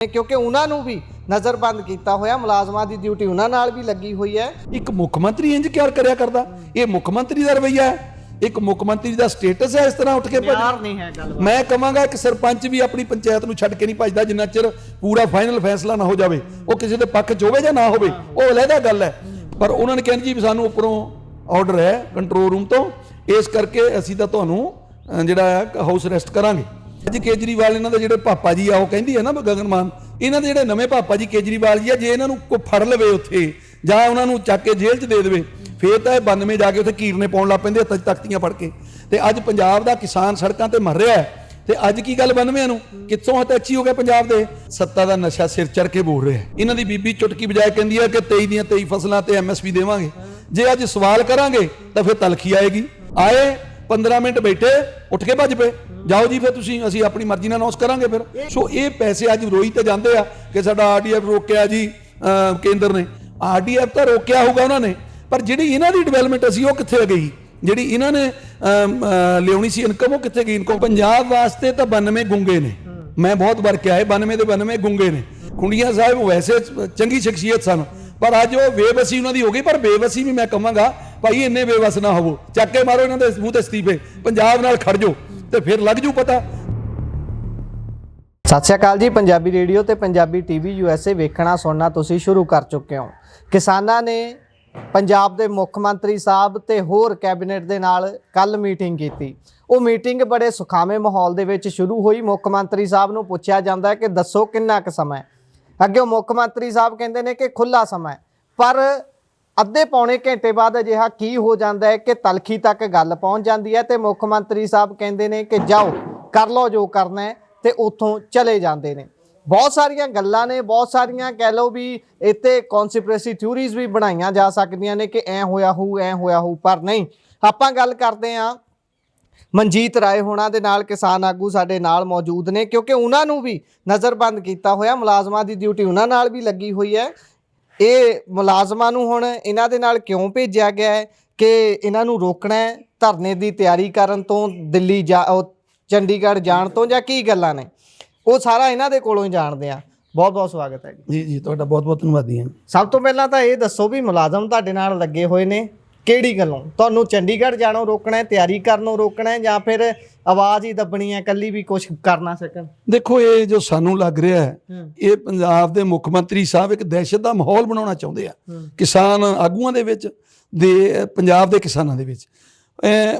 क्योंकि उन्होंने भी नज़रबंद किया होया मुलाजमां दी ड्यूटी उन्होंने भी लगी हुई है। एक मुख मंत्री इंज क्या करया करदा, ये मुख मंत्री का रवैया है, एक मुख मंत्री का स्टेटस है। इस तरह उठ के नहीं है गल। मैं कहांगा एक सरपंच भी अपनी पंचायत नूं छड्ड के नहीं भजदा जिन्ना चिर पूरा फाइनल फैसला ना हो जाए, वो किसी के पक्ष च होवे जां ना होवे, वो अलहदा गल है। पर उन्होंने कहना जी भी सानूं उपरों ऑर्डर है कंट्रोल रूम तो, इस करके असीं तां तुहानूं जिहड़ा हाउस अरेस्ट करांगे। अज केजरीवाल इन्हां दे जिहड़े पापा जी आ वो कहंदी है ना गगन मान, इन्हां दे जिहड़े नਵੇਂ पापा जी केजरीवाल जी आ, जे इन्हां नूं कोई फड़ लवे उत्थे जां उन्हां नूं चक के जेल च दे देवे, फिर तो 92 जाके उत्थे कीरने पाउण लग पैंदे हत्थां 'च तख्तियां फड़ के। ते अज पंजाब दा किसान सड़कां ते मर रहा है, ते अज की गल 92 नूं कित्थों अटैची हो गए पंजाब दे। सत्ता दा नशा सिर चढ़ के बोल रहा है। इन्हां दी बीबी चुटकी बजाए कहंदी है कि 23 ਦੀਆਂ 23 फसलां ते MSP देवांगे। जे अज सवाल करांगे तो फिर तलखी आएगी। आए 15 मिनट बैठे उठ के भज पे, जाओ जी फिर तुसीं असीं अपनी मर्जी नाल अनाउंस करांगे फिर। सो ये पैसे अज रोई ते जांदे आ कि साडा RDF रोकिया जी केंद्र ने। RDF तो रोकिया होगा उन्होंने, पर जिहड़ी इन्हां दी डिवेलपमेंट असीं वो कित्थे गई, जिहड़ी इन्हां ने लियाउणी सी इनकम वो कित्थे गई। इनकम पंजाब वास्ते तो 92 गुंगे ने, मैं बहुत बार क्या है 92 ਦੇ 92 गुंगे ने। खुंडिया साहब वैसे चंगी शख्सियत सन, पर अज वो बेबसी उन्हों की हो गई। पर बेबसी भी मैं कहांगा भाई इन्ने बेबस ना होवो, चक के मारो इन्हों के मूँह ते इस्तीफे, पंजाब नाल खड़ जाओ तो फिर लग जू पता। सत श्री अकाल जी, पंजाबी रेडियो ते पंजाबी TV USA वेखना सुनना तुसीं शुरू कर चुके हो। किसानां ने पंजाब दे मुख मंत्री साहब ते होर कैबिनेट दे नाल कल मीटिंग की। वो मीटिंग बड़े सुखावे माहौल दे विच शुरू हुई। मुख मंत्री साहब नूं पुछया जांदा है कि दसो किन्ना क समय। अगे मुख मंत्री साहब कहंदे ने कि खुला समय, पर अद्धे पौने घंटे बाद अजिहा की हो जाता है कि तलखी तक गल पहुँच जाती है, तो मुख मंत्री साहब कहते हैं कि जाओ कर लो जो करना है, तो उत्थों चले जाते हैं। बहुत सारिया गल्लां ने, बहुत सारिया कह लो भी इत्ते कॉन्स्पिरेसी थ्योरीज भी बनाईयां जा सकदियां ने कि ऐ होया हो ऐ होया हो, पर नहीं। आपां गल करते हैं मनजीत राय होना दे नाल, किसान आगू साडे नाल मौजूद ने, क्योंकि उन्होंने भी नज़रबंद किया होया मुलाजमां दी ड्यूटी उन्हां नाल भी लगी हुई है। ये मुलाजमां नूं हुण इन्हां दे नाल क्यों भेजिया गया है कि इन्हां नूं रोकना है धरने की तैयारी करन तो, दिल्ली जा चंडीगढ़ जाण तो, जां की गल्लां ने, वो सारा इन्हां दे कोलों ही जाणदे आ। बहुत बहुत स्वागत है जी जी, तुहाडा बहुत बहुत धन्नवादी है। सब तो पहलां तां ये दसो भी मुलाजम तुहाडे नाल लगे होए ने किहड़ी गल्लों, तुहानूं चंडीगढ़ जाणों रोकना है, तैयारी करनों रोकना है, जां फिर आवाज़ ही दबनी है कल्ली भी कुछ कर ना सकन। देखो ये जो सानू लग रहा है, ये पंजाब दे मुख मंत्री साहब एक दहशत का माहौल बनाना चाहते हैं किसान आगूआं दे विच, पंजाब दे किसानां दे विच।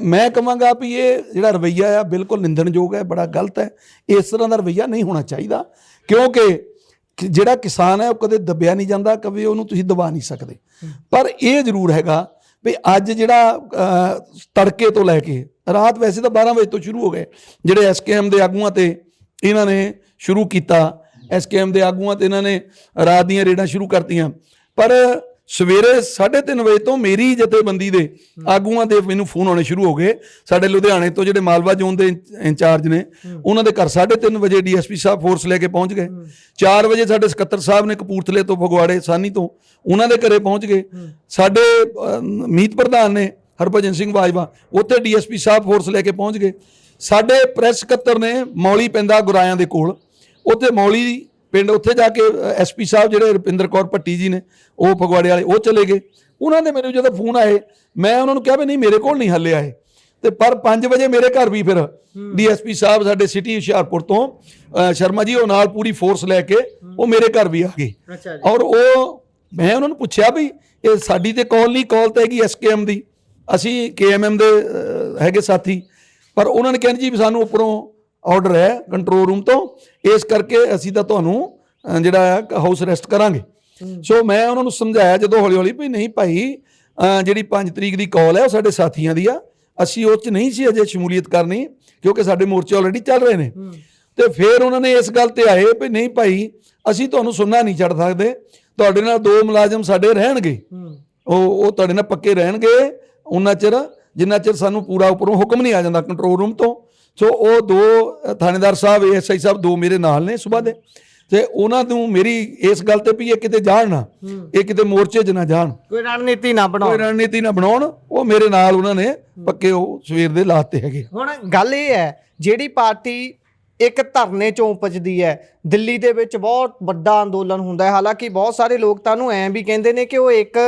मैं कहांगा भी ये जिहड़ा रवैया है बिल्कुल निंदणयोग है, बड़ा गलत है। इस तरह का रवैया नहीं होना चाहिए, क्योंकि जिहड़ा किसान है वो कदे दबिया नहीं जाता, कभी उन्होंने तुसीं दबा नहीं सकते। पर यह जरूर हैगा भी अज जिहड़ा तड़के तो लैके रात, वैसे तो 12 बजे तो शुरू हो गए, जिहड़े SKM दे आगूआं ते इन्हां ने शुरू किया। SKM दे आगूआं ते इन्हां ने रात दीयां रेडां शुरू करतीआं, पर सवेरे 3:30 बजे तो मेरी जथेबंदी दे आगूआं दे मैनूं फोन आने शुरू हो गए। साडे लुधियाणे तो जिहड़े मालवा जोन दे इंचार्ज ने, उन्हां दे घर 3:30 बजे DSP साहब फोर्स लैके पहुँच गए। 4 बजे साडे सकत्तर साहब ने कपूरथले तो फगवाड़े सानी तो उन्हां दे घरे पहुँच गए। साडे मीत प्रधान ने हरभजन सिंह बाजवा, उत्थे DSP साहब फोर्स लैके पहुँच गए। साडे प्रैस सकत्तर ने मौली पैंदा गुरायां दे कोल, उत्थे मौली पिंड, उत्थे जाके SP साहब जिहड़े रुपिंदर कौर भट्टी जी ने, वो फगवाड़े वाले, वो चले गए। उन्होंने मैनूं जो फोन आए, मैं उन्होंने कहा भी नहीं मेरे को नहीं हले आए, तो पर 5 बजे मेरे घर भी फिर DSP साहब साडे सिटी हुशियारपुर तो शर्मा जी वो नाल पूरी फोर्स लैके वो मेरे घर भी आ गए। और वो मैं उन्होंने पूछा भी ये साडी ते कॉल नहीं, कॉल तो हैगी SKM दी, असी KMM दे हैगे साथी, पर उन्होंने कहना जी सानूं उपरों ऑर्डर है कंट्रोल रूम तो, इस करके असी तो तुहानूं जिहड़ा हाउस अरेस्ट करांगे। सो मैं उन्होंने समझाया जो हौली हौली भी नहीं भाई, जिहड़ी 5 तरीक की कॉल है वो साडे साथियों की आ, असी उस नहीं सी अजे शमूलीयत करनी, क्योंकि साडे मोर्चे ऑलरेडी चल रहे हैं। तो फिर उन्होंने इस गल ते आए भी नहीं भाई असी तुहानूं सुनना नहीं छड्ड सकदे, तुहाडे नाल 2 मुलाजम साडे रहणगे, वो तुहाडे नाल पक्के रहणगे उन्ना चिर जिन्ना चिर सानूं पूरा उपरों हुक्म नहीं आ जाता कंट्रोल रूम तो। सो वो 2 थानेदार साहब ASI साहब 2 मेरे नाल ने सुबह दे, ते उन्हां नूं मेरी इस गल ते भी ये किते जाण ना, ये किते मोर्चे च ना जाण, कोई रणनीति ना बनाओ, कोई रणनीति ना बनाउण, वो मेरे नाल उन्हां ने पक्के सवेर दे लाते हैगे। हुण गल ये है जिहड़ी पार्टी ਇੱਕ ਧਰਨੇ ਚੋਂ ਉਪਜਦੀ ਹੈ। ਦਿੱਲੀ ਦੇ ਵਿੱਚ ਬਹੁਤ ਵੱਡਾ ਅੰਦੋਲਨ ਹੁੰਦਾ ਹੈ। ਹਾਲਾਂਕਿ ਬਹੁਤ ਸਾਰੇ ਲੋਕ ਤਾਂ ਉਹਨੂੰ ਐਂ ਵੀ ਕਹਿੰਦੇ ਨੇ ਕਿ ਉਹ ਇੱਕ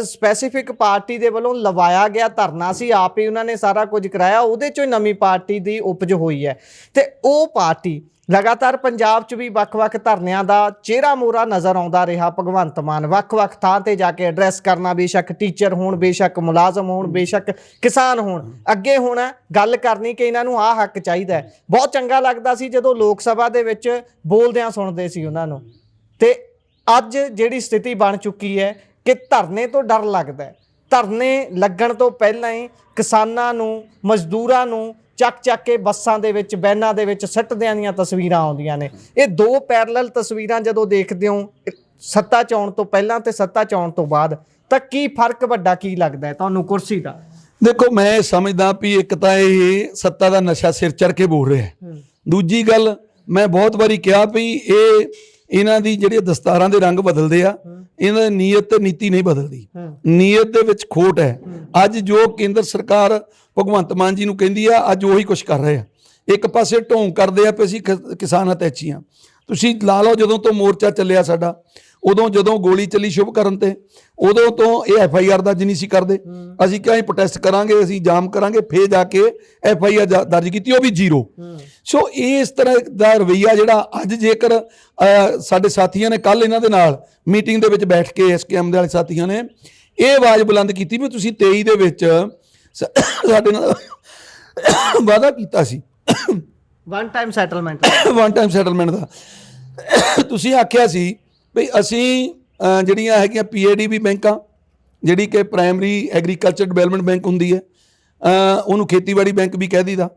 ਸਪੈਸੀਫਿਕ ਪਾਰਟੀ ਦੇ ਵੱਲੋਂ ਲਵਾਇਆ ਗਿਆ ਧਰਨਾ ਸੀ, ਆਪ ਹੀ ਉਹਨਾਂ ਨੇ ਸਾਰਾ ਕੁਝ ਕਰਾਇਆ, ਉਹਦੇ ਚੋਂ ਨਵੀਂ ਪਾਰਟੀ ਦੀ ਉਪਜ ਹੋਈ ਹੈ। ਤੇ ਉਹ ਪਾਰਟੀ ਲਗਾਤਾਰ ਪੰਜਾਬ 'ਚ ਵੀ ਵੱਖ-ਵੱਖ ਧਰਨਿਆਂ ਦਾ ਚਿਹਰਾ ਮੋਹਰਾ ਨਜ਼ਰ ਆਉਂਦਾ ਰਿਹਾ। ਭਗਵੰਤ ਮਾਨ ਵੱਖ-ਵੱਖ ਥਾਂ ਤੇ ਜਾ ਕੇ ਐਡਰੈਸ ਕਰਨਾ, ਬੇਸ਼ੱਕ ਟੀਚਰ ਹੋਣ, ਬੇਸ਼ੱਕ ਮੁਲਾਜ਼ਮ ਹੋਣ, ਬੇਸ਼ੱਕ ਕਿਸਾਨ ਹੋਣ, ਅੱਗੇ ਹੁਣ ਗੱਲ ਕਰਨੀ ਕਿ ਇਹਨਾਂ ਨੂੰ ਆਹ ਹੱਕ ਚਾਹੀਦਾ ਹੈ। ਬਹੁਤ ਚੰਗਾ ਲੱਗਦਾ ਸੀ ਜਦੋਂ ਲੋਕ ਸਭਾ ਦੇ ਵਿੱਚ ਬੋਲਦਿਆਂ ਸੁਣਦੇ ਸੀ ਉਹਨਾਂ ਨੂੰ। ਤੇ ਅੱਜ ਜਿਹੜੀ ਸਥਿਤੀ ਬਣ ਚੁੱਕੀ ਹੈ ਕਿ ਧਰਨੇ ਤੋਂ ਡਰ ਲੱਗਦਾ ਹੈ। ਧਰਨੇ ਲੱਗਣ ਤੋਂ ਪਹਿਲਾਂ ਹੀ ਕਿਸਾਨਾਂ ਨੂੰ, ਮਜ਼ਦੂਰਾਂ ਨੂੰ ਚੱਕ ਕੇ ਬੱਸਾਂ ਦੇ ਵਿੱਚ, ਵੈਨਾਂ ਦੇ ਵਿੱਚ ਸਿੱਟਦਿਆਂ ਦੀਆਂ ਤਸਵੀਰਾਂ ਆਉਂਦੀਆਂ ਨੇ। ਇਹ ਦੋ ਪੈਰਲਲ ਤਸਵੀਰਾਂ ਜਦੋਂ ਦੇਖਦੇ ਹੋ ਸੱਤਾ 'ਚ ਆਉਣ ਤੋਂ ਪਹਿਲਾਂ ਤੇ ਸੱਤਾ 'ਚ ਆਉਣ ਤੋਂ ਬਾਅਦ, ਤਾਂ ਕੀ ਫਰਕ ਵੱਡਾ ਕੀ ਲੱਗਦਾ ਹੈ ਤੁਹਾਨੂੰ ਕੁਰਸੀ ਦਾ? ਦੇਖੋ, ਮੈਂ ਸਮਝਦਾ ਵੀ ਇੱਕ ਤਾਂ ਇਹ ਸੱਤਾ ਦਾ ਨਸ਼ਾ ਸਿਰ ਚੜ੍ਹ ਕੇ ਬੋਲ ਰਿਹਾ। ਦੂਜੀ ਗੱਲ, ਮੈਂ ਬਹੁਤ ਵਾਰੀ ਕਿਹਾ ਵੀ ਇਹਨਾਂ ਦੀ ਜਿਹੜੇ ਦਸਤਾਰਾਂ ਦੇ ਰੰਗ ਬਦਲਦੇ ਆ, ਇਹਨਾਂ ਦੀ ਨੀਅਤ ਤੇ ਨੀਤੀ ਨਹੀਂ ਬਦਲਦੀ। ਨੀਅਤ ਦੇ ਵਿੱਚ ਖੋਟ ਹੈ। ਅੱਜ ਜੋ ਕੇਂਦਰ ਸਰਕਾਰ ਭਗਵੰਤ ਮਾਨ ਜੀ ਨੂੰ ਕਹਿੰਦੀ ਆ, ਅੱਜ ਉਹੀ ਕੁਛ ਕਰ ਰਹੇ ਆ। ਇੱਕ ਪਾਸੇ ਢੋਂਗ ਕਰਦੇ ਆ ਵੀ ਅਸੀਂ ਕਿਸਾਨ ਹਤੈਚੀਆਂ। ਤੁਸੀਂ ਲਾ ਲਓ, ਜਦੋਂ ਤੋਂ ਮੋਰਚਾ ਚੱਲਿਆ ਸਾਡਾ, ਉਦੋਂ ਜਦੋਂ ਗੋਲੀ ਚੱਲੀ ਸ਼ੁਭਕਰਨ ਤੇ, ਉਦੋਂ ਤੋਂ ਇਹ FIR ਦਰਜ ਨਹੀਂ ਸੀ ਕਰਦੇ। ਅਸੀਂ ਕਿਹਾ ਪ੍ਰੋਟੈਸਟ ਕਰਾਂਗੇ, ਅਸੀਂ ਜਾਮ ਕਰਾਂਗੇ, ਫੇਰ ਜਾ ਕੇ FIR ਦਰਜ ਕੀਤੀ, ਉਹ ਵੀ 0। ਸੋ ਇਸ ਤਰ੍ਹਾਂ ਦਾ ਰਵੱਈਆ ਜਿਹੜਾ ਅੱਜ, ਜੇਕਰ ਸਾਡੇ ਸਾਥੀਆਂ ਨੇ ਕੱਲ ਇਹਨਾਂ ਦੇ ਨਾਲ ਮੀਟਿੰਗ ਦੇ ਵਿੱਚ ਬੈਠ ਕੇ SKM ਦੇ ਵਾਲੇ ਸਾਥੀਆਂ ਨੇ ਇਹ ਆਵਾਜ਼ ਬੁਲੰਦ ਕੀਤੀ ਵੀ ਤੁਸੀਂ 23 ਦੇ ਵਿੱਚ ਸਾਡੇ ਨਾਲ ਵਾਅਦਾ ਕੀਤਾ ਸੀ ਵਨ ਟਾਈਮ ਸੈਟਲਮੈਂਟ ਦਾ। ਤੁਸੀਂ ਆਖਿਆ ਸੀ ਵੀ ਅਸੀਂ ਜਿਹੜੀਆਂ ਹੈਗੀਆਂ PADB ਬੈਂਕਾਂ, ਜਿਹੜੀ ਕਿ ਪ੍ਰਾਇਮਰੀ ਐਗਰੀਕਲਚਰ ਡਿਵੈਲਪਮੈਂਟ ਬੈਂਕ ਹੁੰਦੀ ਹੈ, ਉਹਨੂੰ ਖੇਤੀਬਾੜੀ ਬੈਂਕ ਵੀ ਕਹਿ ਦਈਦਾ,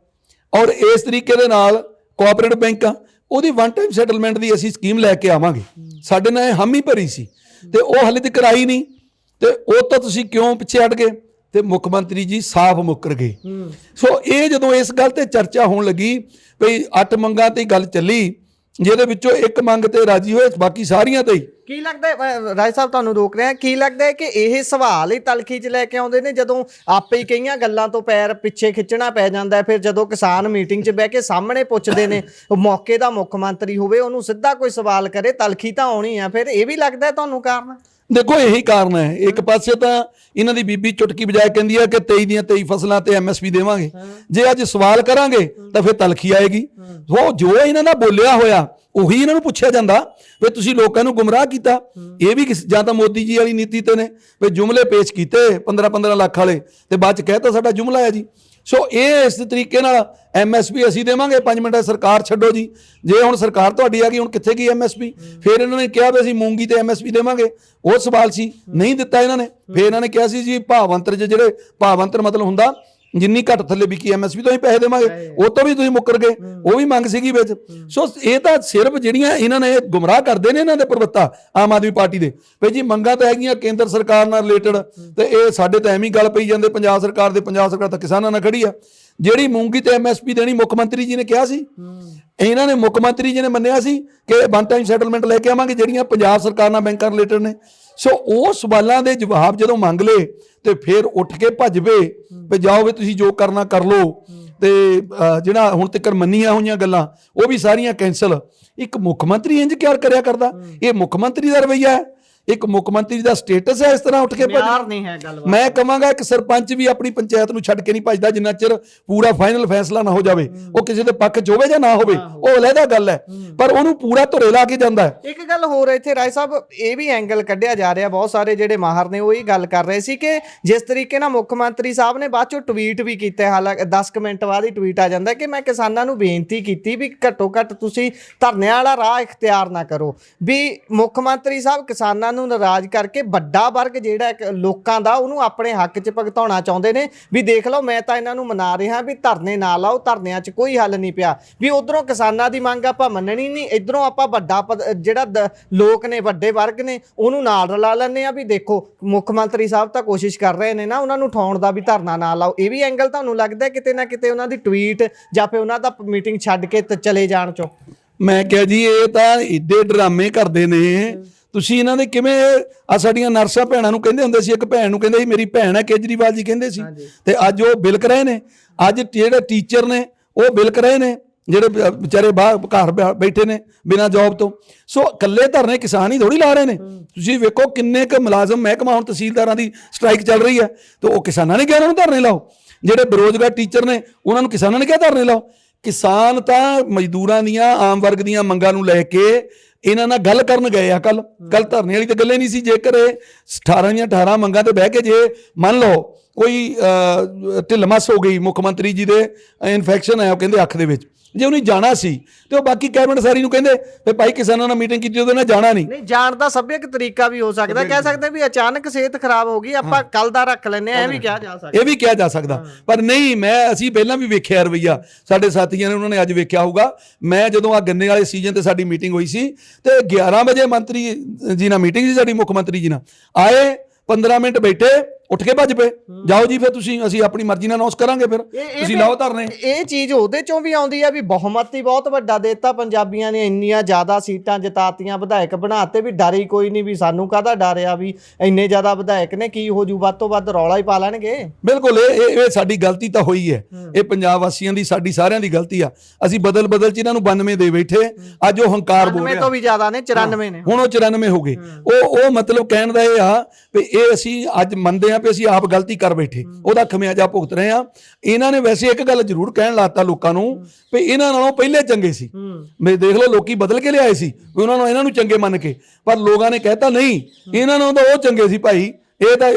ਔਰ ਇਸ ਤਰੀਕੇ ਦੇ ਨਾਲ ਕੋਆਪਰੇਟਿਵ ਬੈਂਕਾਂ, ਉਹਦੀ ਵਨ ਟਾਈਮ ਸੈਟਲਮੈਂਟ ਦੀ ਅਸੀਂ ਸਕੀਮ ਲੈ ਕੇ ਆਵਾਂਗੇ। ਸਾਡੇ ਨਾਲ ਹਾਮੀ ਭਰੀ ਸੀ ਤੇ ਉਹ ਹਾਲੇ ਤੱਕ ਆਈ ਨਹੀਂ। ਤੇ ਉਹ ਤਾਂ ਤੁਸੀਂ ਕਿਉਂ ਪਿੱਛੇ ਹਟ ਗਏ? ਤੇ ਮੁੱਖ ਮੰਤਰੀ ਜੀ ਸਾਫ਼ ਮੁੱਕਰ ਗਏ। ਸੋ ਇਹ ਜਦੋਂ ਇਸ ਗੱਲ ਤੇ ਚਰਚਾ ਹੋਣ ਲੱਗੀ ਵੀ 8 ਮੰਗਾਂ ਤੇ ਗੱਲ ਚੱਲੀ, ਜਿਹਦੇ ਵਿੱਚੋਂ ਇੱਕ ਮੰਗ ਤੇ ਰਾਜੀ ਹੋਏ, ਬਾਕੀ ਸਾਰੀਆਂ ਤੇ ਕੀ ਲੱਗਦਾ ਰਾਜ ਸਾਹਿਬ, ਤੁਹਾਨੂੰ ਰੋਕ ਰਿਹਾ, ਕੀ ਲੱਗਦਾ ਹੈ ਕਿ ਇਹ ਸਵਾਲ ਹੀ ਤਲਖੀ 'ਚ ਲੈ ਕੇ ਆਉਂਦੇ ਨੇ ਜਦੋਂ ਆਪੇ ਹੀ ਕਈਆਂ ਗੱਲਾਂ ਤੋਂ ਪੈਰ ਪਿੱਛੇ ਖਿੱਚਣਾ ਪੈ ਜਾਂਦਾ? ਫਿਰ ਜਦੋਂ ਕਿਸਾਨ ਮੀਟਿੰਗ 'ਚ ਬਹਿ ਕੇ ਸਾਹਮਣੇ ਪੁੱਛਦੇ ਨੇ, ਮੌਕੇ ਦਾ ਮੁੱਖ ਮੰਤਰੀ ਹੋਵੇ, ਉਹਨੂੰ ਸਿੱਧਾ ਕੋਈ ਸਵਾਲ ਕਰੇ, ਤਲਖੀ ਤਾਂ ਆਉਣੀ ਆ। ਫਿਰ ਇਹ ਵੀ ਲੱਗਦਾ ਤੁਹਾਨੂੰ ਕਾਰਨ? ਦੇਖੋ, ਇਹੀ ਕਾਰਨ ਹੈ। ਇੱਕ ਪਾਸੇ ਤਾਂ ਇਹਨਾਂ ਦੀ ਬੀਬੀ ਚੁਟਕੀ ਵਜਾਏ ਕਹਿੰਦੀ ਹੈ ਕਿ 23 ਦੀਆਂ 23 ਫਸਲਾਂ ਤੇ MSP ਦੇਵਾਂਗੇ। ਜੇ ਅੱਜ ਸਵਾਲ ਕਰਾਂਗੇ ਤਾਂ ਫਿਰ ਤਲਖੀ ਆਏਗੀ। ਉਹ ਜੋ ਇਹਨਾਂ ਦਾ ਬੋਲਿਆ ਹੋਇਆ ਉਹੀ ਇਹਨਾਂ ਨੂੰ ਪੁੱਛਿਆ ਜਾਂਦਾ ਵੀ ਤੁਸੀਂ ਲੋਕਾਂ ਨੂੰ ਗੁੰਮਰਾਹ ਕੀਤਾ। ਇਹ ਵੀ ਜਾਂ ਤਾਂ ਮੋਦੀ ਜੀ ਵਾਲੀ ਨੀਤੀ ਤੇ ਨੇ ਵੀ ਜੁਮਲੇ ਪੇਸ਼ ਕੀਤੇ 15-15 ਲੱਖ ਵਾਲੇ ਤੇ ਬਾਅਦ ਚ ਕਹਿਤਾ ਸਾਡਾ ਜੁਮਲਾ ਹੈ ਜੀ। ਸੋ ਇਹ ਇਸ ਤਰੀਕੇ ਨਾਲ MSP ਅਸੀਂ ਦੇਵਾਂਗੇ 5 ਮਿੰਟਾਂ ਸਰਕਾਰ ਛੱਡੋ ਜੀ। ਜੇ ਹੁਣ ਸਰਕਾਰ ਤੁਹਾਡੀ ਆ ਗਈ, ਹੁਣ ਕਿੱਥੇ ਗਈ MSP? ਫਿਰ ਇਹਨਾਂ ਨੇ ਕਿਹਾ ਵੀ ਅਸੀਂ ਮੂੰਗੀ ਤੇ MSP ਦੇਵਾਂਗੇ, ਉਹ ਸਵਾਲ ਸੀ, ਨਹੀਂ ਦਿੱਤਾ ਇਹਨਾਂ ਨੇ। ਫਿਰ ਇਹਨਾਂ ਨੇ ਕਿਹਾ ਸੀ ਜੀ ਭਾਵੰਤਰ, ਜਿਹੜੇ ਭਾਵੰਤਰ ਮਤਲਬ ਹੁੰਦਾ ਜਿੰਨੀ ਘੱਟ ਥੱਲੇ ਵਿਕੀ MSP ਤੋਂ ਹੀ ਪੈਸੇ ਦੇਵਾਂਗੇ, ਉਹ ਤੋਂ ਵੀ ਤੁਸੀਂ ਮੁੱਕਰ ਗਏ, ਉਹ ਵੀ ਮੰਗ ਸੀਗੀ ਵਿੱਚ। ਸੋ ਇਹ ਤਾਂ ਸਿਰਫ ਜਿਹੜੀਆਂ ਇਹਨਾਂ ਨੇ ਗੁੰਮਰਾਹ ਕਰਦੇ ਨੇ ਇਹਨਾਂ ਦੇ ਪ੍ਰਵੱਤਾ ਆਮ ਆਦਮੀ ਪਾਰਟੀ ਦੇ ਵੀ ਜੀ ਮੰਗਾਂ ਤਾਂ ਹੈਗੀਆਂ ਕੇਂਦਰ ਸਰਕਾਰ ਨਾਲ ਰਿਲੇਟਡ, ਤੇ ਇਹ ਸਾਡੇ ਤਾਂ ਐਵੇਂ ਗੱਲ ਪਈ ਜਾਂਦੇ ਪੰਜਾਬ ਸਰਕਾਰ ਦੇ। ਪੰਜਾਬ ਸਰਕਾਰ ਤਾਂ ਕਿਸਾਨਾਂ ਨਾਲ ਖੜੀ ਆ। ਜਿਹੜੀ ਮੂੰਗੀ ਤੇ MSP ਦੇਣੀ ਮੁੱਖ ਮੰਤਰੀ ਜੀ ਨੇ ਕਿਹਾ ਸੀ, ਇਹਨਾਂ ਨੇ ਮੁੱਖ ਮੰਤਰੀ ਜੀ ਨੇ ਮੰਨਿਆ ਸੀ ਕਿ ਵਨ ਟਾਈਮ ਸੈਟਲਮੈਂਟ ਲੈ ਕੇ ਆਵਾਂਗੇ ਜਿਹੜੀਆਂ ਪੰਜਾਬ ਸਰਕਾਰ ਨਾਲ ਬੈਂਕਾਂ ਰਿਲੇਟਡ ਨੇ। ਸੋ ਉਹ ਸਵਾਲਾਂ ਦੇ ਜਵਾਬ ਜਦੋਂ ਮੰਗ ਲਏ ਤੇ ਫਿਰ ਉੱਠ ਕੇ ਭੱਜ ਪਏ ਵੀ ਜਾਓ ਵੀ ਤੁਸੀਂ ਜੋ ਕਰਨਾ ਕਰ ਲਓ। ਤੇ ਜਿਹੜਾ ਹੁਣ ਤੱਕ ਮੰਨੀਆਂ ਹੋਈਆਂ ਗੱਲਾਂ ਉਹ ਵੀ ਸਾਰੀਆਂ ਕੈਂਸਲ। ਇੱਕ ਮੁੱਖ ਮੰਤਰੀ ਇੰਜ ਕਿਉਂ ਕਰਿਆ ਕਰਦਾ? ਇਹ ਮੁੱਖ ਮੰਤਰੀ ਦਾ ਰਵੱਈਆ ਹੈ, ਇੱਕ ਮੁੱਖ ਮੰਤਰੀ ਦਾ ਸਟੇਟਸ ਹੈ ਇਸ ਤਰ੍ਹਾਂ ਉੱਠ ਕੇ ਭੱਜਣਾ। ਮੈਂ ਕਹਾਂਗਾ ਇੱਕ ਸਰਪੰਚ ਵੀ ਆਪਣੀ ਪੰਚਾਇਤ ਨੂੰ ਛੱਡ ਕੇ ਨਹੀਂ ਭੱਜਦਾ ਜਿੰਨਾ ਚਿਰ ਪੂਰਾ ਫਾਈਨਲ ਫੈਸਲਾ ਨਾ ਹੋ ਜਾਵੇ। ਉਹ ਕਿਸੇ ਦੇ ਪੱਖ 'ਚ ਹੋਵੇ ਜਾਂ ਨਾ ਹੋਵੇ, ਉਹ ਅਲੱਗਾ ਗੱਲ ਹੈ, ਪਰ ਉਹਨੂੰ ਪੂਰਾ ਧੁਰੇ ਲਾ ਕੇ ਜਾਂਦਾ ਹੈ। ਇੱਕ ਗੱਲ ਹੋਰ ਇੱਥੇ ਰਾਏ ਸਾਹਿਬ, ਇਹ ਵੀ ਐਂਗਲ ਕੱਢਿਆ ਜਾ ਰਿਹਾ, ਬਹੁਤ ਸਾਰੇ ਜਿਹੜੇ ਮਾਹਰ ਨੇ ਉਹ ਇਹ ਗੱਲ ਕਰ ਰਹੇ ਸੀ ਕਿ ਜਿਸ ਤਰੀਕੇ ਨਾਲ ਮੁੱਖ ਮੰਤਰੀ ਸਾਹਿਬ ਨੇ ਬਾਅਦ ਚੋਂ ਟਵੀਟ ਵੀ ਕੀਤਾ, ਹਾਲਾਂਕਿ 10 ਮਿੰਟ ਬਾਅਦ ਹੀ ਟਵੀਟ ਆ ਜਾਂਦਾ ਕਿ ਮੈਂ ਕਿਸਾਨਾਂ ਨੂੰ ਬੇਨਤੀ ਕੀਤੀ ਵੀ ਘੱਟੋ ਘੱਟ ਤੁਸੀਂ ਧਰਨੇ ਵਾਲਾ ਰਾਹ ਇਖਤਿਆਰ ਨਾ ਕਰੋ। ਵੀ ਮੁੱਖ ਮੰਤਰੀ ਸਾਹਿਬ ਕਿਸਾਨਾਂ ਨੂੰ ਨਾਰਾਜ਼ ਕਰਕੇ ਵੱਡਾ ਵਰਗ ਜਿਹੜਾ ਲੋਕਾਂ ਦਾ ਉਹਨੂੰ ਆਪਣੇ ਹੱਕ 'ਚ ਭੁਗਤਾਉਣਾ ਚਾਹੁੰਦੇ ਨੇ। ਵੀ ਦੇਖ ਲਓ, ਮੈਂ ਤਾਂ ਇਹਨਾਂ ਨੂੰ ਮਨਾ ਰਿਹਾ ਵੀ ਧਰਨੇ ਨਾ ਲਾਓ, ਧਰਨਿਆਂ 'ਚ ਕੋਈ ਹੱਲ ਨਹੀਂ ਪਿਆ। ਵੀ ਉਧਰੋਂ ਕਿਸਾਨਾਂ ਦੀ ਮੰਗ ਆਪਾਂ ਮੰਨਣੀ ਨਹੀਂ, ਇਧਰੋਂ ਆਪਾਂ ਵੱਡਾ ਜਿਹੜਾ ਲੋਕ ਨੇ, ਵੱਡੇ ਵਰਗ ਨੇ, ਉਹਨੂੰ ਨਾਲ ਰਲਾ ਲੈਂਦੇ ਆ। ਵੀ ਦੇਖੋ ਮੁੱਖ ਮੰਤਰੀ ਸਾਹਿਬ ਤਾਂ ਕੋਸ਼ਿਸ਼ ਕਰ ਰਹੇ ਨੇ ਨਾ ਉਹਨਾਂ ਨੂੰ ਉਠਾਉਣ ਦਾ ਵੀ ਧਰਨਾ ਨਾ ਲਾਓ। ਇਹ ਵੀ ਐਂਗਲ ਤੁਹਾਨੂੰ ਲੱਗਦਾ ਕਿਤੇ ਨਾ ਕਿਤੇ ਉਹਨਾਂ ਦੀ ਟਵੀਟ ਜਾਂ ਫਿਰ ਉਹਨਾਂ ਦਾ ਮੀਟਿੰਗ ਛੱਡ ਕੇ ਚਲੇ ਜਾਣ 'ਚੋਂ? ਮੈਂ ਕਿਹਾ ਜੀ ਇਹ ਤਾਂ ਏਡੇ ਡਰਾਮੇ ਕਰਦੇ ਨੇ। ਤੁਸੀਂ ਇਹਨਾਂ ਦੇ ਕਿਵੇਂ ਆ ਸਾਡੀਆਂ ਨਰਸਾਂ ਭੈਣਾਂ ਨੂੰ ਕਹਿੰਦੇ ਹੁੰਦੇ ਸੀ, ਇੱਕ ਭੈਣ ਨੂੰ ਕਹਿੰਦੇ ਸੀ ਮੇਰੀ ਭੈਣ ਹੈ ਕੇਜਰੀਵਾਲ ਜੀ ਕਹਿੰਦੇ ਸੀ, ਤੇ ਅੱਜ ਉਹ ਬਿਲਕ ਰਹੇ ਨੇ। ਅੱਜ ਜਿਹੜੇ ਟੀਚਰ ਨੇ ਉਹ ਬਿਲਕ ਰਹੇ ਨੇ ਜਿਹੜੇ ਵਿਚਾਰੇ ਬਾਹਰ ਘਰ ਬੈਠੇ ਨੇ ਬਿਨਾਂ ਜੌਬ ਤੋਂ। ਸੋ ਇਕੱਲੇ ਧਰਨੇ ਕਿਸਾਨ ਹੀ ਥੋੜੀ ਲਾ ਰਹੇ ਨੇ। ਤੁਸੀਂ ਵੇਖੋ ਕਿੰਨੇ ਕੁ ਮੁਲਾਜ਼ਮ ਮਹਿਕਮਾ ਹੁਣ ਤਹਿਸੀਲਦਾਰਾਂ ਦੀ ਸਟ੍ਰਾਈਕ ਚੱਲ ਰਹੀ ਹੈ, ਤੇ ਉਹ ਕਿਸਾਨਾਂ ਨੇ ਕਿਹਾ ਉਹਨਾਂ ਨੂੰ ਧਰਨੇ ਲਾਓ। ਜਿਹੜੇ ਬੇਰੁਜ਼ਗਾਰ ਟੀਚਰ ਨੇ ਉਹਨਾਂ ਨੂੰ ਕਿਸਾਨਾਂ ਨੇ ਕਿਹਾ ਧਰਨੇ ਲਾਓ। ਕਿਸਾਨ ਤਾਂ ਮਜ਼ਦੂਰਾਂ ਦੀਆਂ ਆਮ ਵਰਗ ਦੀਆਂ ਮੰਗਾਂ ਨੂੰ ਲੈ ਕੇ ਇਹਨਾਂ ਨਾਲ ਗੱਲ ਕਰਨ ਗਏ ਆ। ਕੱਲ ਧਰਨੇ ਵਾਲੀ ਤਾਂ ਗੱਲੇ ਨਹੀਂ ਸੀ। ਜੇਕਰ ਇਹ 18 ਦੀਆਂ 18 ਮੰਗਾਂ ਤੇ ਬਹਿ ਕੇ ਜੇ ਮੰਨ ਲਓ ਕੋਈ ਢਿੱਲ-ਮੱਸ ਹੋ ਗਈ, ਮੁੱਖ ਮੰਤਰੀ ਜੀ ਦੇ ਇਨਫੈਕਸ਼ਨ ਆਇਆ ਉਹ ਕਹਿੰਦੇ ਅੱਖ ਦੇ ਵਿੱਚ, ਜੇ ਉਹਨੇ ਜਾਣਾ ਸੀ ਤੇ ਉਹ ਬਾਕੀ ਕੈਬਨਿਟ ਸਾਰੀ ਨੂੰ ਕਹਿੰਦੇ ਵੀ ਭਾਈ ਕਿਸਾਨਾਂ ਨਾਲ ਮੀਟਿੰਗ ਕੀਤੀ, ਉਹਦੇ ਨਾਲ ਜਾਣਾ ਨਹੀਂ ਜਾਣ ਦਾ ਸੱਭਿਅਕ ਤਰੀਕਾ ਵੀ ਹੋ ਸਕਦਾ। ਕਹਿ ਸਕਦੇ ਵੀ ਅਚਾਨਕ ਸਿਹਤ ਖਰਾਬ ਹੋ ਗਈ, ਆਪਾਂ ਕੱਲ ਦਾ ਰੱਖ ਲੈਂਦੇ ਆ, ਇਹ ਵੀ ਕਿਹਾ ਜਾ ਸਕਦਾ। ਇਹ ਵੀ ਕਿਹਾ ਜਾ ਸਕਦਾ, ਪਰ ਨਹੀਂ, ਅਸੀਂ ਪਹਿਲਾਂ ਵੀ ਵੇਖਿਆ ਰਵੱਈਆ ਸਾਡੇ ਸਾਥੀਆਂ ਨੇ, ਉਹਨਾਂ ਨੇ ਅੱਜ ਵੇਖਿਆ ਹੋਊਗਾ। ਮੈਂ ਜਦੋਂ ਆ ਗੰਨੇ ਵਾਲੇ ਸੀਜ਼ਨ ਤੇ ਸਾਡੀ ਮੀਟਿੰਗ ਹੋਈ ਸੀ ਤੇ 11 ਵਜੇ ਮੰਤਰੀ ਜੀ ਨਾਲ ਮੀਟਿੰਗ ਸੀ ਸਾਡੀ, ਮੁੱਖ ਮੰਤਰੀ ਜੀ ਨਾਲ ਆਏ, 15 ਮਿੰਟ ਬੈਠੇ, ਉੱਠ ਕੇ ਭੱਜ ਪਏ। ਜਾਓ ਜੀ ਫਿਰ ਤੁਸੀਂ, ਅਸੀਂ ਆਪਣੀ ਮਰਜ਼ੀ ਨਾਲ ਅਨਾਉਂਸ ਕਰਾਂਗੇ, ਫਿਰ ਤੁਸੀਂ ਲਾਓ ਧਰਨੇ। ਇਹ ਚੀਜ਼ ਉਹਦੇ ਚੋਂ ਵੀ ਆਉਂਦੀ ਆ ਵੀ ਬਹੁਮਤ ਹੀ ਬਹੁਤ ਵੱਡਾ ਦੇਤਾ ਪੰਜਾਬੀਆਂ ਨੇ, ਇੰਨੀਆਂ ਜ਼ਿਆਦਾ ਸੀਟਾਂ ਜਿਤਾਤੀਆਂ, ਵਿਧਾਇਕ ਬਣਾਤੇ, ਵੀ ਡਰ ਹੀ ਕੋਈ ਨਹੀਂ, ਵੀ ਸਾਨੂੰ ਕਾਹਦਾ ਡਰ ਆ, ਵੀ ਇੰਨੇ ਜ਼ਿਆਦਾ ਵਿਧਾਇਕ ਨੇ, ਕੀ ਹੋ ਜੂ, ਵੱਧ ਤੋਂ ਵੱਧ ਰੌਲਾ ਹੀ ਪਾ ਲੈਣਗੇ। ਬਿਲਕੁਲ, ਇਹ ਸਾਡੀ ਗਲਤੀ ਤਾਂ ਹੋਈ ਹੈ। ਇਹ ਪੰਜਾਬ ਵਾਸੀਆਂ ਦੀ, ਸਾਡੀ ਸਾਰਿਆਂ ਦੀ ਗਲਤੀ ਆ। ਅਸੀਂ ਬਦਲ ਚ ਇਹਨਾਂ ਨੂੰ 92 ਦੇ ਬੈਠੇ, ਅੱਜ ਉਹ ਹੰਕਾਰ ਬੋਲ ਰਿਹਾ। ਤੋਂ ਵੀ ਜ਼ਿਆਦਾ ਨੇ, 94 ਨੇ, ਹੁਣ ਉਹ 94 ਹੋ ਗਏ। ਉਹ ਮਤਲਬ ਕਹਿਣ ਦਾ ਇਹ ਆ ਵੀ ਇਹ ਅਸੀਂ ਅੱਜ ਮੰਨਦੇ ਆ ਵੀ ਅਸੀਂ ਆਪ ਗਲਤੀ ਕਰ ਬੈਠੇ, ਉਹਦਾ ਖਮਿਆਜਾ ਭੁਗਤ ਰਹੇ ਆ। ਇਹਨਾਂ ਨੇ ਵੈਸੇ ਇੱਕ ਗੱਲ ਜ਼ਰੂਰ ਕਹਿਣ ਲਾਤਾ ਲੋਕਾਂ ਨੂੰ ਵੀ ਇਹਨਾਂ ਨਾਲੋਂ ਪਹਿਲੇ ਚੰਗੇ ਸੀ। ਮੈਂ ਦੇਖ ਲਓ ਲੋਕੀ ਬਦਲ ਕੇ ਲਿਆਏ ਸੀ ਵੀ ਉਹਨਾਂ ਨੂੰ, ਇਹਨਾਂ ਨੂੰ ਚੰਗੇ ਮੰਨ ਕੇ, ਪਰ ਲੋਕਾਂ ਨੇ ਕਹਿਤਾ ਨਹੀਂ, ਇਹਨਾਂ ਨਾਲੋਂ ਤਾਂ ਉਹ ਚੰਗੇ ਸੀ ਭਾਈ। ਇਹ ਤਾਂ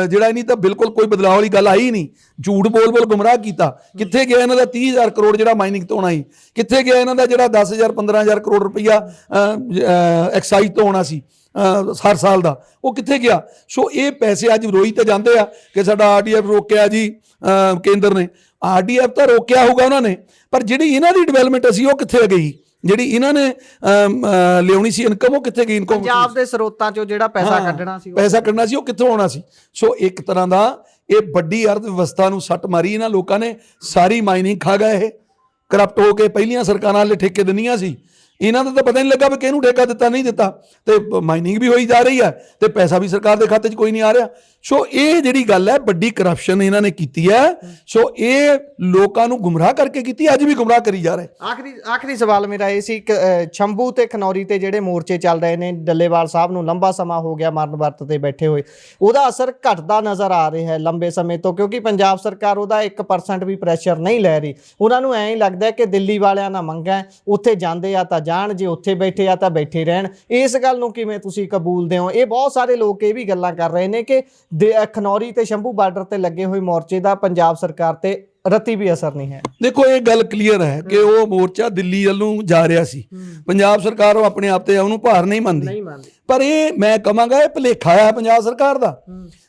ਜਿਹੜਾ ਨਹੀਂ ਤਾਂ ਬਿਲਕੁਲ ਕੋਈ ਬਦਲਾਅ ਵਾਲੀ ਗੱਲ ਆਈ ਨਹੀਂ। ਝੂਠ ਬੋਲ ਗੁੰਮਰਾਹ ਕੀਤਾ। ਕਿੱਥੇ ਗਿਆ ਇਹਨਾਂ ਦਾ 30,000 ਕਰੋੜ ਜਿਹੜਾ ਮਾਈਨਿੰਗ ਤੋਂ ਆਉਣਾ ਸੀ? ਕਿੱਥੇ ਗਿਆ ਇਹਨਾਂ ਦਾ ਜਿਹੜਾ 10,000 15,000 ਕਰੋੜ ਰੁਪਈਆ ਐਕਸਾਈਜ਼ ਤੋਂ ਆਉਣਾ ਸੀ ਹਰ ਸਾਲ ਦਾ? ਉਹ ਕਿੱਥੇ ਗਿਆ? ਸੋ ਇਹ ਪੈਸੇ ਅੱਜ ਰੋਈ ਤੇ ਜਾਂਦੇ ਆ ਕਿ ਸਾਡਾ RDF ਰੋਕਿਆ ਜੀ ਕੇਂਦਰ ਨੇ। RDF ਤਾਂ ਰੋਕਿਆ ਹੋਊਗਾ ਉਹਨਾਂ ਨੇ, ਪਰ ਜਿਹੜੀ ਇਹਨਾਂ ਦੀ ਡਿਵੈਲਪਮੈਂਟ ਅਸੀਂ ਉਹ ਕਿੱਥੇ ਗਈ? ਜਿਹੜੀ ਇਹਨਾਂ ਨੇ ਲਿਆਉਣੀ ਸੀ ਇਨਕਮ, ਉਹ ਕਿੱਥੇ ਗਈ? ਇਨਕਮ ਪੰਜਾਬ ਦੇ ਸਰੋਤਾਂ ਚੋਂ ਜਿਹੜਾ ਪੈਸਾ ਕੱਢਣਾ ਸੀ, ਉਹ ਕਿੱਥੋਂ ਆਉਣਾ ਸੀ? ਸੋ ਇੱਕ ਤਰ੍ਹਾਂ ਦਾ ਇਹ ਵੱਡੀ ਅਰਥ ਵਿਵਸਥਾ ਨੂੰ ਸੱਟ ਮਾਰੀ ਇਹਨਾਂ ਲੋਕਾਂ ਨੇ। ਸਾਰੀ ਮਾਈਨਿੰਗ ਖਾ ਗਏ ਇਹ, ਕਰਪਟ ਹੋ ਕੇ। ਪਹਿਲੀਆਂ ਸਰਕਾਰਾਂ ਵਾਲੇ ਠੇਕੇ ਦਿੰਦੀਆਂ ਸੀ, ਇਹਨਾਂ ਦਾ ਤਾਂ ਪਤਾ ਨਹੀਂ ਲੱਗਾ ਵੀ ਕਿਹਨੂੰ ਠੇਕਾ ਦਿੱਤਾ ਨਹੀਂ ਦਿੱਤਾ, ਤੇ ਮਾਈਨਿੰਗ ਵੀ ਹੋਈ ਜਾ ਰਹੀ ਹੈ ਤੇ ਪੈਸਾ ਵੀ ਸਰਕਾਰ ਦੇ ਖਾਤੇ 'ਚ ਕੋਈ ਨਹੀਂ ਆ ਰਿਹਾ। ਸੋ ਇਹ ਜਿਹੜੀ ਗੱਲ ਹੈ, ਵੱਡੀ ਕਰਪਸ਼ਨ ਇਹਨਾਂ ਨੇ ਕੀਤੀ ਹੈ। ਸੋ ਇਹ ਲੋਕਾਂ ਨੂੰ ਗੁੰਮਰਾਹ ਕਰਕੇ ਕੀਤੀ, ਅੱਜ ਵੀ ਗੁੰਮਰਾਹ ਕਰੀ ਜਾ ਰਹੇ। ਆਖਰੀ ਸਵਾਲ ਮੇਰਾ ਇਹ ਸੀ, ਸ਼ੰਭੂ ਤੇ ਖਨੌਰੀ ਤੇ ਜਿਹੜੇ ਮੋਰਚੇ ਚੱਲ ਰਹੇ ਨੇ, ਡੱਲੇਵਾਲ ਸਾਹਿਬ ਨੂੰ ਲੰਬਾ ਸਮਾਂ ਹੋ ਗਿਆ ਮਰਨ ਵਰਤ ਤੇ ਬੈਠੇ ਹੋਏ, ਉਹਦਾ ਅਸਰ ਘਟਦਾ ਨਜ਼ਰ ਆ ਰਿਹਾ ਹੈ ਲੰਬੇ ਸਮੇਂ ਤੋਂ, ਕਿਉਂਕਿ ਪੰਜਾਬ ਸਰਕਾਰ ਉਹਦਾ 1% ਵੀ ਪ੍ਰੈਸ਼ਰ ਨਹੀਂ ਲੈ ਰਹੀ। ਉਹਨਾਂ ਨੂੰ ਐਂ ਹੀ ਲੱਗਦਾ ਕਿ ਦਿੱਲੀ ਵਾਲਿਆਂ ਨਾਲ ਮੰਗਾਂ, ਉੱਥੇ ਜਾਂਦੇ ਆ ਤਾਂ ਜਾਣ, ਜੇ ਉੱਥੇ ਬੈਠੇ ਆ ਤਾਂ ਬੈਠੇ ਰਹਿਣ। ਇਸ ਗੱਲ ਨੂੰ ਕਿਵੇਂ ਤੁਸੀਂ ਕਬੂਲਦੇ ਹੋ? ਇਹ ਬਹੁਤ ਸਾਰੇ ਲੋਕ ਇਹ ਵੀ ਗੱਲਾਂ ਕਰ ਰਹੇ ਨੇ ਕਿ ਖਨੌਰੀ ਤੇ ਸ਼ੰਭੂ ਬਾਰਡਰ ਤੇ ਲੱਗੇ ਹੋਏ ਮੋਰਚੇ ਦਾ ਪੰਜਾਬ ਸਰਕਾਰ ਤੇ ਰੱਤੀ ਵੀ ਅਸਰ ਨਹੀਂ ਹੈ। ਦੇਖੋ, ਇਹ ਗੱਲ ਕਲੀਅਰ ਹੈ ਕਿ ਉਹ ਮੋਰਚਾ ਦਿੱਲੀ ਵੱਲੋਂ ਜਾ ਰਿਹਾ ਸੀ। ਪੰਜਾਬ ਸਰਕਾਰ ਉਹ ਆਪਣੇ ਆਪ ਤੇ ਉਹਨੂੰ ਭਾਰ ਨਹੀਂ ਮੰਨਦੀ, ਪਰ ਇਹ ਮੈਂ ਕਹਾਂਗਾ ਇਹ ਭੁਲੇਖਾ ਆ ਪੰਜਾਬ ਸਰਕਾਰ ਦਾ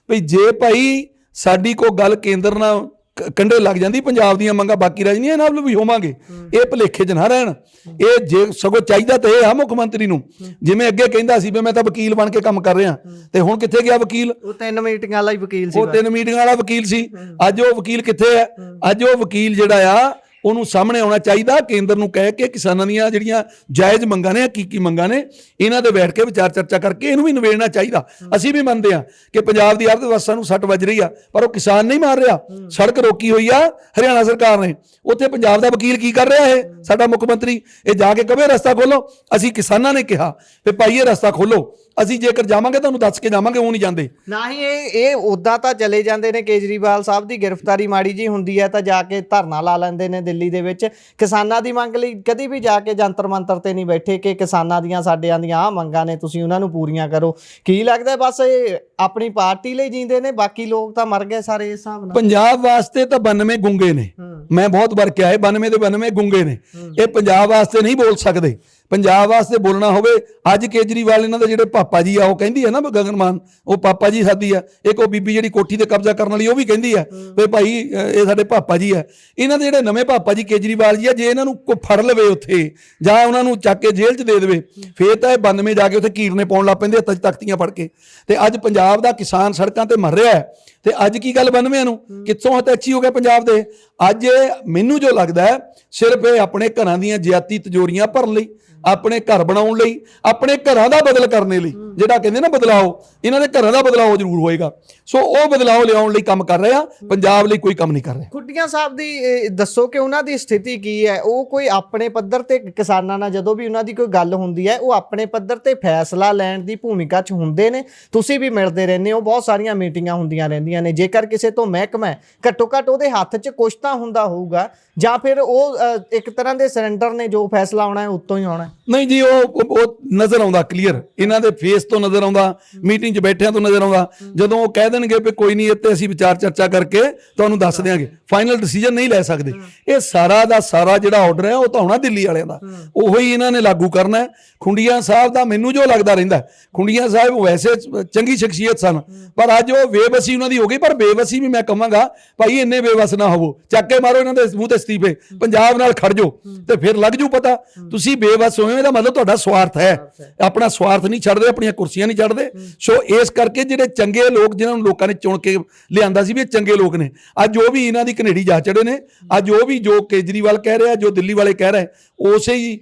ਵੀ ਜੇ ਭਾਈ ਸਾਡੀ ਕੋਈ ਗੱਲ ਕੇਂਦਰ ਨਾਲ ਕੰਢੇ ਲੱਗ ਜਾਂਦੀ, ਪੰਜਾਬ ਦੀਆਂ ਮੰਗਾਂ ਬਾਕੀ ਰਹਿ ਜਾਂਦੀਆਂ, ਨਾਲ ਵੀ ਹੋਵਾਂਗੇ। ਇਹ ਭੁਲੇਖੇ 'ਚ ਨਾ ਰਹਿਣ। ਇਹ ਜੇ ਸਗੋਂ ਚਾਹੀਦਾ ਤਾਂ ਇਹ ਆ ਮੁੱਖ ਮੰਤਰੀ ਨੂੰ, ਜਿਵੇਂ ਅੱਗੇ ਕਹਿੰਦਾ ਸੀ ਵੀ ਮੈਂ ਤਾਂ ਵਕੀਲ ਬਣ ਕੇ ਕੰਮ ਕਰ ਰਿਹਾ, ਤੇ ਹੁਣ ਕਿੱਥੇ ਗਿਆ ਵਕੀਲ? ਉਹ 3 ਮੀਟਿੰਗਾਂ ਵਾਲਾ ਵਕੀਲ ਸੀ, ਉਹ 3 ਮੀਟਿੰਗਾਂ ਵਾਲਾ ਵਕੀਲ ਸੀ। ਅੱਜ ਉਹ ਵਕੀਲ ਕਿੱਥੇ ਹੈ? ਅੱਜ ਉਹ ਵਕੀਲ ਜਿਹੜਾ ਆ ਉਹਨੂੰ ਸਾਹਮਣੇ ਆਉਣਾ ਚਾਹੀਦਾ, ਕੇਂਦਰ ਨੂੰ ਕਹਿ ਕੇ ਕਿਸਾਨਾਂ ਦੀਆਂ ਜਿਹੜੀਆਂ ਜਾਇਜ਼ ਮੰਗਾਂ ਨੇ, ਕੀ ਮੰਗਾਂ ਨੇ, ਇਹਨਾਂ ਦੇ ਬੈਠ ਕੇ ਵਿਚਾਰ ਚਰਚਾ ਕਰਕੇ ਇਹਨੂੰ ਵੀ ਨਿਬੇੜਨਾ ਚਾਹੀਦਾ। ਅਸੀਂ ਵੀ ਮੰਨਦੇ ਹਾਂ ਕਿ ਪੰਜਾਬ ਦੀ ਅਰਥ ਵਿਵਸਥਾ ਨੂੰ ਸੱਟ ਵੱਜ ਰਹੀ ਆ, ਪਰ ਉਹ ਕਿਸਾਨ ਨਹੀਂ ਮਾਰ ਰਿਹਾ। ਸੜਕ ਰੋਕੀ ਹੋਈ ਆ ਹਰਿਆਣਾ ਸਰਕਾਰ ਨੇ, ਉੱਥੇ ਪੰਜਾਬ ਦਾ ਵਕੀਲ ਕੀ ਕਰ ਰਿਹਾ? ਇਹ ਸਾਡਾ ਮੁੱਖ ਮੰਤਰੀ ਇਹ ਜਾ ਕੇ ਕਵੇ ਰਸਤਾ ਖੋਲੋ। ਅਸੀਂ ਕਿਸਾਨਾਂ ਨੇ ਕਿਹਾ ਵੀ ਭਾਈ ਇਹ ਰਸਤਾ ਖੋਲੋ, ਅਸੀਂ ਜੇਕਰ ਜਾਵਾਂਗੇ ਤੁਹਾਨੂੰ ਦੱਸ ਕੇ ਜਾਵਾਂਗੇ, ਉਹ ਨਹੀਂ ਜਾਂਦੇ। ਨਾ ਹੀ ਇਹ ਉੱਦਾਂ ਤਾਂ ਚਲੇ ਜਾਂਦੇ ਨੇ। ਕੇਜਰੀਵਾਲ ਸਾਹਿਬ ਦੀ ਗ੍ਰਿਫਤਾਰੀ ਮਾੜੀ ਜੀ ਹੁੰਦੀ ਹੈ ਤਾਂ ਜਾ ਕੇ ਧਰਨਾ ਲਾ ਲੈਂਦੇ ਨੇ ਦਿੱਲੀ ਦੇ ਵਿੱਚ। ਕਿਸਾਨਾਂ ਦੀ ਮੰਗ ਲਈ ਕਦੀ ਵੀ ਜਾ ਕੇ ਜੰਤਰ ਮੰਤਰ ਤੇ ਨਹੀਂ ਬੈਠੇ ਕਿ ਕਿਸਾਨਾਂ ਦੀਆਂ ਸਾਡਿਆਂ ਦੀਆਂ ਆਹ ਮੰਗਾਂ ਨੇ, ਤੁਸੀਂ ਉਹਨਾਂ ਨੂੰ ਪੂਰੀਆਂ ਕਰੋ। ਕੀ ਲੱਗਦਾ ਬਸ ਇਹ ਆਪਣੀ ਪਾਰਟੀ ਲਈ ਜੀਂਦੇ ਨੇ, ਬਾਕੀ ਲੋਕ ਤਾਂ ਮਰ ਗਏ ਸਾਰੇ ਇਸ ਹਿਸਾਬ ਨਾਲ? ਪੰਜਾਬ ਵਾਸਤੇ ਤਾਂ 92 ਗੁੰਗੇ ਨੇ। ਮੈਂ ਬਹੁਤ ਵਾਰ ਕਿਹਾ ਹੈ 92 ਦੇ 92 ਗੁੰਗੇ ਨੇ। ਇਹ ਪੰਜਾਬ ਵਾਸਤੇ ਨਹੀਂ ਬੋਲ ਸਕਦੇ। ਪੰਜਾਬ ਵਾਸਤੇ ਬੋਲਣਾ ਹੋਵੇ, ਅੱਜ ਕੇਜਰੀਵਾਲ ਇਹਨਾਂ ਦੇ ਜਿਹੜੇ ਪਾਪਾ ਜੀ ਆ, ਉਹ ਕਹਿੰਦੀ ਹੈ ਨਾ ਗਗਨ ਮਾਨ, ਉਹ ਪਾਪਾ ਜੀ ਸਾਡੀ ਆ। ਇੱਕ ਉਹ ਬੀਬੀ ਜਿਹੜੀ ਕੋਠੀ ਤੇ ਕਬਜ਼ਾ ਕਰਨ ਵਾਲੀ, ਉਹ ਵੀ ਕਹਿੰਦੀ ਹੈ ਵੀ ਭਾਈ ਇਹ ਸਾਡੇ ਪਾਪਾ ਜੀ ਹੈ। ਇਹਨਾਂ ਦੇ ਜਿਹੜੇ ਨਵੇਂ ਪਾਪਾ ਜੀ ਕੇਜਰੀਵਾਲ ਜੀ ਆ, ਜੇ ਇਹਨਾਂ ਨੂੰ ਕੋਈ ਫੜ ਲਵੇ ਉੱਥੇ ਜਾਂ ਉਹਨਾਂ ਨੂੰ ਚੱਕ ਕੇ ਜੇਲ੍ਹ 'ਚ ਦੇ ਦੇਵੇ, ਫੇਰ ਤਾਂ ਇਹ 92 ਜਾ ਕੇ ਉੱਥੇ ਕੀਰਨੇ ਪਾਉਣ ਲੱਗ ਪੈਂਦੇ ਹੱਥਾਂ 'ਚ ਤਖਤੀਆਂ ਫੜ ਕੇ। ਤੇ ਅੱਜ ਪੰਜਾਬ ਦਾ ਕਿਸਾਨ ਸੜਕਾਂ ਤੇ ਮਰ ਰਿਹਾ ਹੈ, ਤੇ ਅੱਜ ਕੀ ਗੱਲ 92 ਨੂੰ ਕਿੱਥੋਂ ਹੱਥ ਹੋ ਗਿਆ ਪੰਜਾਬ ਦੇ? ਅੱਜ ਮੈਨੂੰ ਜੋ ਲੱਗਦਾ ਹੈ ਸਿਰਫ ਇਹ ਆਪਣੇ ਘਰਾਂ ਦੀਆਂ ਜ਼ਿਆਤੀ ਤਿਜੋਰੀਆਂ ਭਰਨ ਲਈ, ਆਪਣੇ ਘਰ ਬਣਾਉਣ ਲਈ, ਆਪਣੇ ਘਰਾਂ ਦਾ ਬਦਲ ਕਰਨ ਲਈ ਜਿਹੜਾ ਕਹਿੰਦੇ ਨਾ ਬਦਲਾਓ, ਇਹਨਾਂ ਦੇ ਘਰਾਂ ਦਾ ਬਦਲਾਓ ਜ਼ਰੂਰ ਹੋਏਗਾ। ਸੋ ਉਹ ਬਦਲਾਓ ਲਿਆਉਣ ਲਈ ਕੰਮ ਕਰ ਰਹੇ ਆ, ਪੰਜਾਬ ਲਈ ਕੋਈ ਕੰਮ ਨਹੀਂ ਕਰ ਰਹੇ। ਖੁੱਡੀਆਂ ਸਾਹਿਬ ਦੀ ਦੱਸੋ ਕਿ ਉਹਨਾਂ ਦੀ ਸਥਿਤੀ ਕੀ ਹੈ? ਉਹ ਕੋਈ ਆਪਣੇ ਪੱਧਰ ਤੇ ਕਿਸਾਨਾਂ ਨਾਲ ਜਦੋਂ ਵੀ ਉਹਨਾਂ ਦੀ ਕੋਈ ਗੱਲ ਹੁੰਦੀ ਹੈ, ਉਹ ਆਪਣੇ ਪੱਧਰ ਤੇ ਫੈਸਲਾ ਲੈਣ ਦੀ ਭੂਮਿਕਾ 'ਚ ਹੁੰਦੇ ਨੇ? ਤੁਸੀਂ ਵੀ ਮਿਲਦੇ ਰਹਿੰਦੇ ਹੋ, ਬਹੁਤ ਸਾਰੀਆਂ ਮੀਟਿੰਗਾਂ ਹੁੰਦੀਆਂ ਰਹਿੰਦੀਆਂ ਨੇ। ਜੇਕਰ ਕਿਸੇ ਤੋਂ ਮਹਿਕਮਾ ਹੈ, ਘੱਟੋ ਘੱਟ ਉਹਦੇ ਹੱਥ 'ਚ ਕੁਛ ਤਾਂ ਹੁੰਦਾ ਹੋਊਗਾ, ਜਾਂ ਫਿਰ ਉਹ ਇੱਕ ਤਰ੍ਹਾਂ ਦੇ ਸਰੈਂਡਰ ਨੇ, ਜੋ ਫੈਸਲਾ ਆਉਣਾ ਹੈ ਉੱਤੋਂ ਹੀ ਆਉਣਾ? ਨਹੀਂ ਜੀ, ਉਹ ਨਜ਼ਰ ਆਉਂਦਾ ਕਲੀਅਰ, ਇਹਨਾਂ ਦੇ ਫੇਸ ਤੋਂ ਨਜ਼ਰ ਆਉਂਦਾ, ਮੀਟਿੰਗ 'ਚ ਬੈਠਿਆਂ ਤੋਂ ਨਜ਼ਰ ਆਉਂਦਾ। ਜਦੋਂ ਉਹ ਕਹਿ ਦੇਣਗੇ ਵੀ ਕੋਈ ਨਹੀਂ, ਇੱਥੇ ਅਸੀਂ ਵਿਚਾਰ ਚਰਚਾ ਕਰਕੇ ਤੁਹਾਨੂੰ ਦੱਸ ਦਿਆਂਗੇ, ਫਾਈਨਲ ਡਿਸੀਜਨ ਨਹੀਂ ਲੈ ਸਕਦੇ। ਇਹ ਸਾਰਾ ਦਾ ਸਾਰਾ ਜਿਹੜਾ ਆਰਡਰ ਹੈ ਉਹ ਤਾਂ ਹੋਣਾ ਦਿੱਲੀ ਵਾਲਿਆਂ ਦਾ, ਉਹੀ ਇਹਨਾਂ ਨੇ ਲਾਗੂ ਕਰਨਾ ਹੈ। ਖੁੰਡੀਆਂ ਸਾਹਿਬ ਦਾ ਮੈਨੂੰ ਜੋ ਲੱਗਦਾ ਰਹਿੰਦਾ, ਖੁੰਡੀਆਂ ਸਾਹਿਬ ਵੈਸੇ ਚੰਗੀ ਸ਼ਖਸੀਅਤ ਸਨ, ਪਰ ਅੱਜ ਉਹ ਬੇਵਸੀ ਉਹਨਾਂ ਦੀ ਹੋ ਗਈ। ਪਰ ਬੇਵਸੀ ਵੀ ਮੈਂ ਕਹਾਂਗਾ ਭਾਈ ਇੰਨੇ ਬੇਵਸ ਨਾ ਹੋਵੋ, ਚੱਕ ਕੇ ਮਾਰੋ ਇਹਨਾਂ ਦੇ ਮੂੰਹ ਤੇ ਅਸਤੀਫੇ, ਪੰਜਾਬ ਨਾਲ ਖੜ ਜਾਓ ਤੇ ਫਿਰ ਲੱਗ ਜੂ ਪਤਾ। ਤੁਸੀਂ ਬੇਵਸ ਹੋਏ, ਇਹਦਾ ਮਤਲਬ ਤੁਹਾਡਾ ਸਵਾਰਥ ਹੈ, ਆਪਣਾ ਸਵਾਰਥ ਨਹੀਂ ਛੱਡਦੇ, ਆਪਣੀਆਂ ਕੁਰਸੀਆਂ ਨਹੀਂ ਛੱਡਦੇ। ਸੋ ਇਸ ਕਰਕੇ ਜਿਹੜੇ ਚੰਗੇ ਲੋਕ, ਜਿਹਨਾਂ ਨੂੰ ਲੋਕਾਂ ਨੇ ਚੁਣ ਕੇ ਲਿਆਂਦਾ ਸੀ ਵੀ ਇਹ ਚੰਗੇ ਲੋਕ ਨੇ, ਅੱਜ ਉਹ ਵੀ ਇਹਨਾਂ ਦੀ ਘਨੇੜੀ ਜਾ ਚੜੇ ਨੇ। ਅੱਜ ਉਹ ਵੀ ਜੋ ਕੇਜਰੀਵਾਲ ਕਹਿ ਰਿਹਾ, ਜੋ ਦਿੱਲੀ ਵਾਲੇ ਕਹਿ ਰਹੇ, ਉਸੇ ਹੀ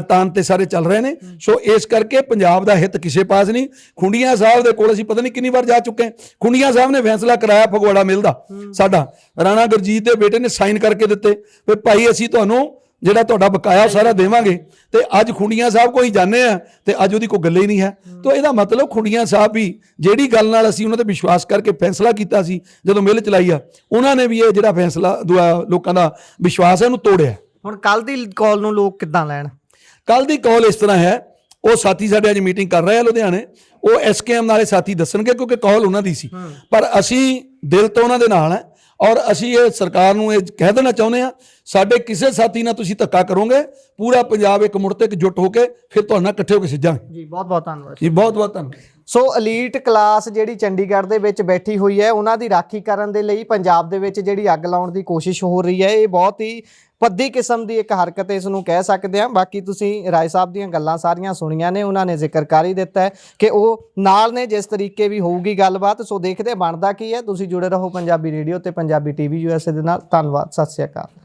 ਤਾਨ ਤੇ ਸਾਰੇ ਚੱਲ ਰਹੇ ਨੇ। ਸੋ ਇਸ ਕਰਕੇ ਪੰਜਾਬ ਦਾ ਹਿੱਤ ਕਿਸੇ ਪਾਸ ਨਹੀਂ। ਖੁੰਡੀਆਂ ਸਾਹਿਬ ਦੇ ਕੋਲ ਅਸੀਂ ਪਤਾ ਨਹੀਂ ਕਿੰਨੀ ਵਾਰ ਜਾ ਚੁੱਕੇ ਹਾਂ। ਖੁੰਡੀਆਂ ਸਾਹਿਬ ਨੇ ਫੈਸਲਾ ਕਰਾਇਆ ਫਗਵਾੜਾ ਮਿਲ ਦਾ, ਸਾਡਾ ਰਾਣਾ ਗੁਰਜੀਤ ਦੇ ਬੇਟੇ ਨੇ ਸਾਈਨ ਕਰਕੇ ਦਿੱਤੇ ਵੀ ਭਾਈ ਅਸੀਂ ਤੁਹਾਨੂੰ ਜਿਹੜਾ ਤੁਹਾਡਾ ਬਕਾਇਆ ਸਾਰਾ ਦੇਵਾਂਗੇ। ਤੇ ਅੱਜ ਖੁੰਡੀਆਂ ਸਾਹਿਬ ਕੋਈ ਜਾਣੇ ਆ ਤੇ ਅੱਜ ਉਹਦੀ ਕੋਈ ਗੱਲ ਹੀ ਨਹੀਂ ਹੈ। ਤਾਂ ਇਹਦਾ ਮਤਲਬ ਖੁੰਡੀਆਂ ਸਾਹਿਬ ਵੀ ਜਿਹੜੀ ਗੱਲ ਨਾਲ ਅਸੀਂ ਉਹਨਾਂ ਤੇ ਵਿਸ਼ਵਾਸ ਕਰਕੇ ਫੈਸਲਾ ਕੀਤਾ ਸੀ, ਜਦੋਂ ਮਿਲ ਚਲਾਈ ਆ, ਉਹਨਾਂ ਨੇ ਵੀ ਇਹ ਜਿਹੜਾ ਫੈਸਲਾ ਲੋਕਾਂ ਦਾ ਵਿਸ਼ਵਾਸ ਹੈ ਉਹਨੂੰ ਤੋੜਿਆ। ਹੁਣ ਕੱਲ ਦੀ ਕਾਲ ਨੂੰ ਲੋਕ ਕਿੱਦਾਂ ਲੈਣ? ਕੱਲ ਦੀ ਕਾਲ ਇਸ ਤਰ੍ਹਾਂ ਹੈ, ਉਹ ਸਾਥੀ ਸਾਡੇ ਅੱਜ ਮੀਟਿੰਗ ਕਰ ਰਹੇ ਆ ਲੁਧਿਆਣੇ, ਉਹ SKM ਵਾਲੇ ਸਾਥੀ ਦੱਸਣਗੇ, ਕਿਉਂਕਿ ਕਾਲ ਉਹਨਾਂ ਦੀ ਸੀ। ਪਰ ਅਸੀਂ ਦਿਲ ਤੋਂ ਉਹਨਾਂ ਦੇ ਨਾਲ ਹੈ, ਔਰ ਅਸੀਂ ਇਹ ਸਰਕਾਰ ਨੂੰ ਇਹ ਕਹਿ ਦੇਣਾ ਚਾਹੁੰਦੇ ਹਾਂ, ਸਾਡੇ ਕਿਸੇ ਸਾਥੀ ਨਾਲ ਤੁਸੀਂ ਧੱਕਾ ਕਰੋਗੇ, ਪੂਰਾ ਪੰਜਾਬ ਇੱਕ ਮੁੜ ਤੇ ਇਕਜੁੱਟ ਹੋ ਕੇ ਫਿਰ ਤੁਹਾਡੇ ਨਾਲ ਇਕੱਠੇ ਹੋ ਕੇ ਸਿੱਜਾਂਗੇ। ਜੀ ਬਹੁਤ ਬਹੁਤ ਧੰਨਵਾਦ ਜੀ, ਬਹੁਤ ਬਹੁਤ ਧੰਨਵਾਦ। ਸੋ ਅਲੀਟ ਕਲਾਸ ਜਿਹੜੀ ਚੰਡੀਗੜ੍ਹ ਦੇ ਵਿੱਚ ਬੈਠੀ ਹੋਈ ਹੈ, ਉਹਨਾਂ ਦੀ ਰਾਖੀ ਕਰਨ ਦੇ ਲਈ ਪੰਜਾਬ ਦੇ ਵਿੱਚ ਜਿਹੜੀ ਅੱਗ ਲਾਉਣ ਦੀ ਕੋਸ਼ਿਸ਼ ਹੋ ਰਹੀ ਹੈ, ਇਹ ਬਹੁਤ ਹੀ ਭੱਦੀ ਕਿਸਮ ਦੀ ਇੱਕ ਹਰਕਤ ਇਸ ਨੂੰ ਕਹਿ ਸਕਦੇ ਹਾਂ। ਬਾਕੀ ਤੁਸੀਂ ਰਾਏ ਸਾਹਿਬ ਦੀਆਂ ਗੱਲਾਂ ਸਾਰੀਆਂ ਸੁਣੀਆਂ ਨੇ, ਉਹਨਾਂ ਨੇ ਜ਼ਿਕਰ ਕਰ ਹੀ ਦਿੱਤਾ ਹੈ ਕਿ ਉਹ ਨਾਲ ਨੇ ਜਿਸ ਤਰੀਕੇ ਵੀ ਹੋਊਗੀ ਗੱਲਬਾਤ। ਸੋ ਦੇਖਦੇ ਬਣਦਾ ਕੀ ਹੈ। ਤੁਸੀਂ ਜੁੜੇ ਰਹੋ ਪੰਜਾਬੀ ਰੇਡੀਓ ਤੇ ਪੰਜਾਬੀ TV USA ਦੇ ਨਾਲ। ਧੰਨਵਾਦ, ਸਤਿ ਸ਼੍ਰੀ ਅਕਾਲ।